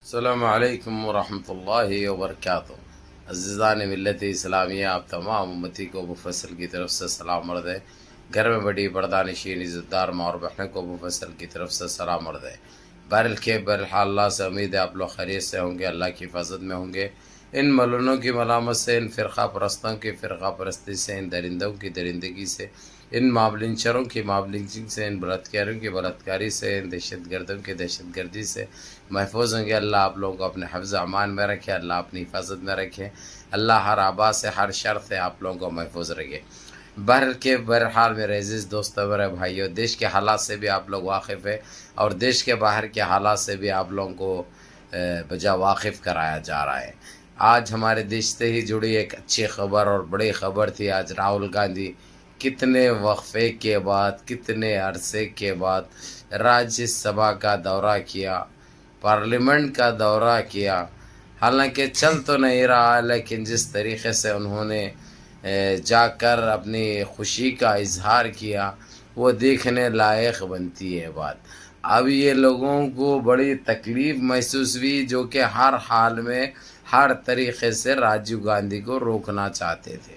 السلام علیکم ورحمۃ اللہ وبرکاتہ۔ عزیزان ملت اسلامیہ، آپ تمام امتی کو مفصل کی طرف سے سلام عرض ہے۔ گھر میں بڑی پردانشین عزت دار ماں اور بہنوں کو مفصل کی طرف سے سلام عرض ہے۔ بہرحال اللہ سے امید ہے آپ لوگ خیریت سے ہوں گے، اللہ کی حفاظت میں ہوں گے۔ ان ملونوں کی ملامت سے، ان فرقہ پرستوں کی فرقہ پرستی سے، ان درندوں کی درندگی سے، ان مابلنچروں کی مابلنچنگ سے، ان بلاتکاروں کی بلاتکاری سے، ان دہشت گردوں کی دہشت گردی سے محفوظ ہوں گے۔ اللہ آپ لوگوں کو اپنے حفظ امان میں رکھے، اللہ اپنی حفاظت میں رکھے، اللہ ہر آبا سے ہر شر سے آپ لوگوں کو محفوظ رکھے۔ بہرحال میرے عزیز دوستو، میرے بھائیو، دیش کے حالات سے بھی آپ لوگ واقف ہیں اور دیش کے باہر کے حالات سے بھی آپ لوگوں کو بجا واقف کرایا جا رہا ہے۔ آج ہمارے دیش سے ہی جڑی ایک اچھی خبر اور بڑی خبر تھی۔ آج راہل گاندھی کتنے وقفے کے بعد، کتنے عرصے کے بعد راجیہ سبھا کا دورہ کیا، پارلیمنٹ کا دورہ کیا۔ حالانکہ چل تو نہیں رہا، لیکن جس طریقے سے انہوں نے جا کر اپنی خوشی کا اظہار کیا، وہ دیکھنے لائق بنتی ہے بات۔ اب یہ لوگوں کو بڑی تکلیف محسوس ہوئی، جو کہ ہر حال میں ہر طریقے سے راجیو گاندھی کو روکنا چاہتے تھے،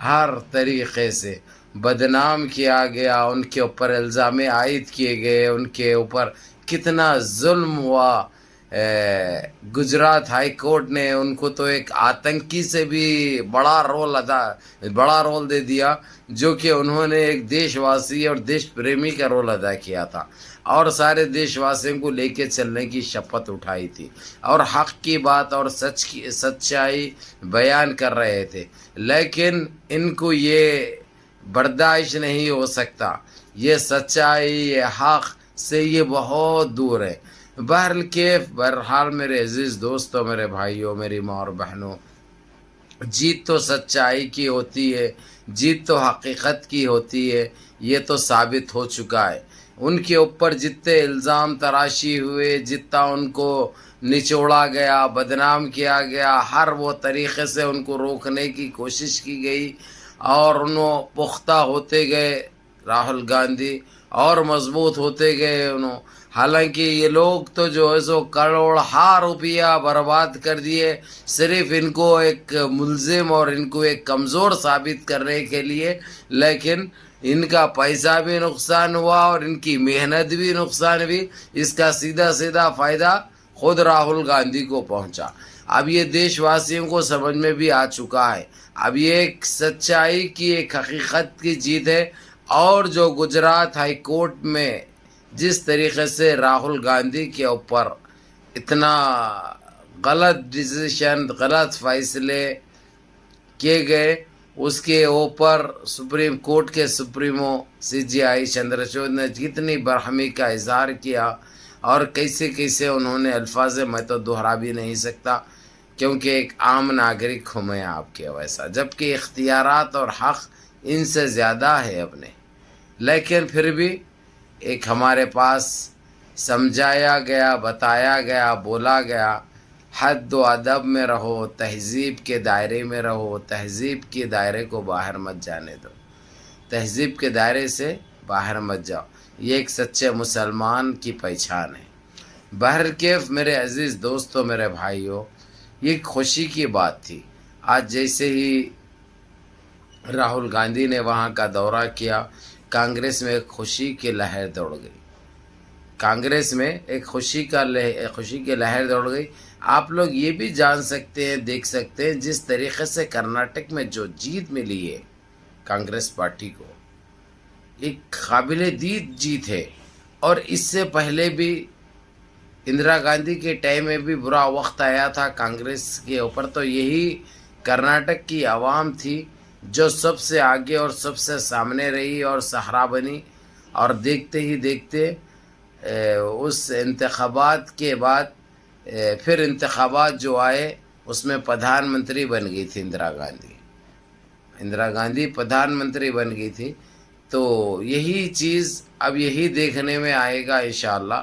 ہر طریقے سے بدنام کیا گیا، ان کے اوپر الزام عائد کیے گئے، ان کے اوپر کتنا ظلم ہوا۔ گجرات ہائی کورٹ نے ان کو تو ایک آتنکی سے بھی بڑا رول دے دیا، جو کہ انہوں نے ایک دیش واسی اور دیش پریمی کا رول ادا کیا تھا، اور سارے دیش واسیوں کو لے کے چلنے کی شپت اٹھائی تھی، اور حق کی بات اور سچائی بیان کر رہے تھے۔ لیکن ان کو یہ برداشت نہیں ہو سکتا، یہ سچائی، یہ حق سے یہ بہت دور ہے۔ بہرحال میرے عزیز دوستوں، میرے بھائیوں، میری ماں اور بہنوں، جیت تو سچائی کی ہوتی ہے، جیت تو حقیقت کی ہوتی ہے، یہ تو ثابت ہو چکا ہے۔ ان کے اوپر جتنے الزام تراشی ہوئے، جتنا ان کو نچوڑا گیا، بدنام کیا گیا، ہر وہ طریقے سے ان کو روکنے کی کوشش کی گئی، اور انہوں پختہ ہوتے گئے راہل گاندھی، اور مضبوط ہوتے گئے انہوں۔ حالانکہ یہ لوگ تو جو ہے سو کروڑہا روپیہ برباد کر دیے، صرف ان کو ایک ملزم اور ان کو ایک کمزور ثابت کرنے کے لیے، لیکن ان کا پیسہ بھی نقصان ہوا اور ان کی محنت بھی نقصان ہوئی۔ اس کا سیدھا فائدہ خود راہل گاندھی کو پہنچا۔ اب یہ دیش واسیوں کو سمجھ میں بھی آ چکا ہے، اب یہ ایک سچائی کی، ایک حقیقت کی جیت ہے۔ اور جو گجرات ہائی کورٹ میں جس طریقے سے راہل گاندھی کے اوپر اتنا غلط ڈیسیشن، غلط فیصلے کیے گئے، اس کے اوپر سپریم کورٹ کے سپریمو CJI چندرچوڈ نے کتنی برہمی کا اظہار کیا، اور کیسے انہوں نے الفاظ میں تو دہرا بھی نہیں سکتا، کیونکہ ایک عام ناگرک ہوں میں آپ کے ویسا، جبکہ اختیارات اور حق ان سے زیادہ ہے اپنے، لیکن پھر بھی ایک ہمارے پاس سمجھایا گیا، بتایا گیا، بولا گیا، حد و ادب میں رہو، تہذیب کے دائرے میں رہو، تہذیب کے دائرے کو باہر مت جانے دو، تہذیب کے دائرے سے باہر مت جاؤ، یہ ایک سچے مسلمان کی پہچان ہے۔ بہرکیف میرے عزیز دوستو، میرے بھائیوں، یہ خوشی کی بات تھی۔ آج جیسے ہی راہل گاندھی نے وہاں کا دورہ کیا، کانگریس میں ایک خوشی کی لہر دوڑ گئی، کانگریس میں ایک خوشی کی لہر دوڑ گئی۔ آپ لوگ یہ بھی جان سکتے ہیں، دیکھ سکتے ہیں، جس طریقے سے کرناٹک میں جو جیت ملی ہے کانگریس پارٹی کو، ایک قابل دید جیت ہے۔ اور اس سے پہلے بھی اندرا گاندھی کے ٹائم میں بھی برا وقت آیا تھا کانگریس کے اوپر، تو یہی کرناٹک کی عوام تھی جو سب سے آگے اور سب سے سامنے رہی اور سہارا بنی، اور دیکھتے ہی دیکھتے اس انتخابات کے بعد پھر انتخابات جو آئے، اس میں پردھان منتری بن گئی تھی اندرا گاندھی پردھان منتری بن گئی تھی۔ تو یہی چیز اب یہی دیکھنے میں آئے گا انشاءاللہ،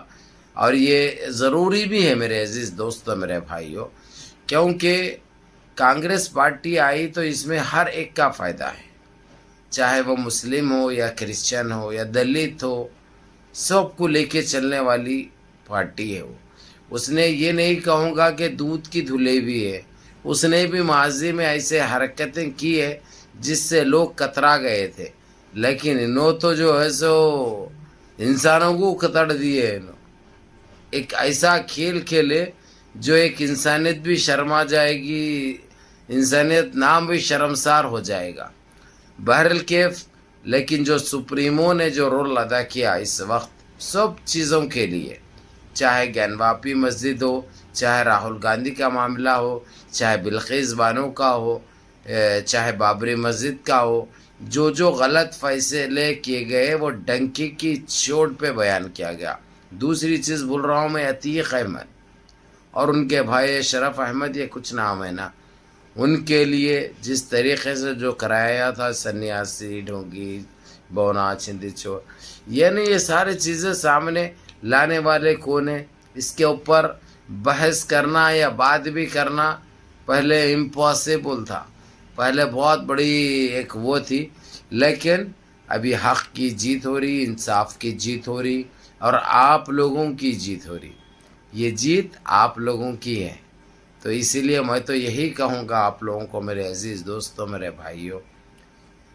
اور یہ ضروری بھی ہے میرے عزیز دوستو، میرے بھائیوں، کیونکہ کانگریس پارٹی آئی تو اس میں ہر ایک کا فائدہ ہے، چاہے وہ مسلم ہو یا کرسچن ہو یا دلت ہو، سب کو لے کے چلنے والی پارٹی ہے وہ۔ اس نے یہ نہیں کہوں گا کہ دودھ کی دھلے بھی ہے، اس نے بھی ماضی میں ایسے حرکتیں کی ہے جس سے لوگ کترا گئے تھے، لیکن انہوں تو جو ہے سو انسانوں کو کتر دیے، ایک ایسا کھیل کھیلے جو ایک انسانیت بھی شرما جائے گی، انسانیت نام بھی شرمسار ہو جائے گا۔ بہرکیف لیکن جو سپریمو نے جو رول ادا کیا اس وقت سب چیزوں کے لیے، چاہے گیان واپی مسجد ہو، چاہے راہل گاندھی کا معاملہ ہو، چاہے بلقیس بانو کا ہو، چاہے بابری مسجد کا ہو، جو غلط فیصلے کیے گئے وہ ڈنکی کی چوٹ پہ بیان کیا گیا۔ دوسری چیز بول رہا ہوں میں، عتیق احمد اور ان کے بھائی اشرف احمد، یہ کچھ نام ہے نا، ان کے لیے جس طریقے سے جو کرایا تھا سنیاسی ڈھونگی بونا چھندی چور، یعنی یہ ساری چیزیں سامنے لانے والے کون ہیں؟ اس کے اوپر بحث کرنا یا بات بھی کرنا پہلے امپاسبل تھا، پہلے بہت بڑی ایک وہ تھی، لیکن ابھی حق کی جیت ہو رہی، انصاف کی جیت ہو رہی، اور آپ لوگوں کی جیت ہو رہی۔ یہ جیت آپ لوگوں کی ہے، تو اسی لیے میں تو یہی کہوں گا آپ لوگوں کو، میرے عزیز دوستوں، میرے بھائیوں،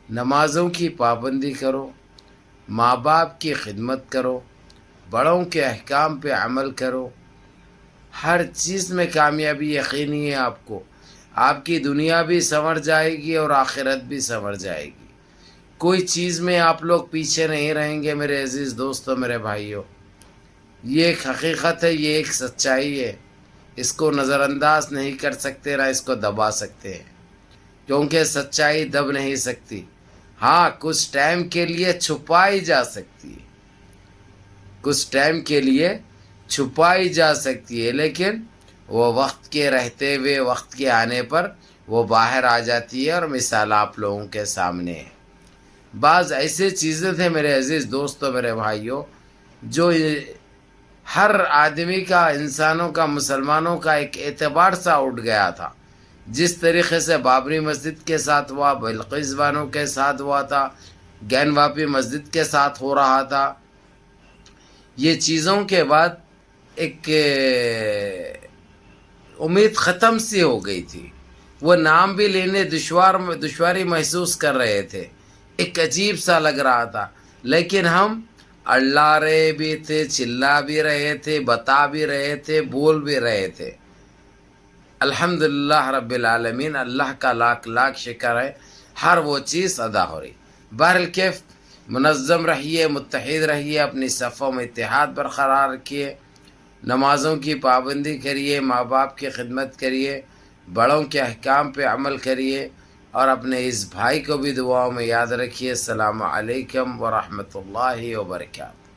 نمازوں کی پابندی کرو، ماں باپ کی خدمت کرو، بڑوں کے احکام پہ عمل کرو، ہر چیز میں کامیابی یقینی ہے آپ کو، آپ کی دنیا بھی سنور جائے گی اور آخرت بھی سنور جائے گی، کوئی چیز میں آپ لوگ پیچھے نہیں رہیں گے میرے عزیز دوستوں، میرے بھائیوں، یہ ایک حقیقت ہے، یہ ایک سچائی ہے، اس کو نظر انداز نہیں کر سکتے، نہ اس کو دبا سکتے ہیں، کیونکہ سچائی دب نہیں سکتی، ہاں کچھ ٹائم کے لیے چھپائی جا سکتی ہے، کچھ ٹائم کے لیے چھپائی جا سکتی ہے، لیکن وہ وقت کے رہتے ہوئے، وقت کے آنے پر وہ باہر آ جاتی ہے، اور مثال آپ لوگوں کے سامنے ہے۔ بعض ایسے چیزیں تھے میرے عزیز دوستوں، میرے بھائیوں، جو ہر آدمی کا، انسانوں کا، مسلمانوں کا ایک اعتبار سا اٹھ گیا تھا، جس طریقے سے بابری مسجد کے ساتھ ہوا، بلقیس بانو کے ساتھ ہوا تھا، گیان واپی مسجد کے ساتھ ہو رہا تھا، یہ چیزوں کے بعد ایک امید ختم سی ہو گئی تھی، وہ نام بھی لینے دشواری محسوس کر رہے تھے، ایک عجیب سا لگ رہا تھا، لیکن ہم اللہ رہے بھی تھے، چلا بھی رہے تھے، بتا بھی رہے تھے، بول بھی رہے تھے۔ الحمدللہ رب العالمین، اللہ کا لاکھ لاکھ شکر ہے، ہر وہ چیز ادا ہو رہی۔ بہرکیف منظم رہیے، متحد رہیے، اپنی صفوں میں اتحاد برقرار رکھیے، نمازوں کی پابندی کریے، ماں باپ کی خدمت کریے، بڑوں کے احکام پہ عمل کریے، اور اپنے اس بھائی کو بھی دعاؤں میں یاد رکھیے۔ السلام علیکم ورحمۃ اللہ وبرکاتہ۔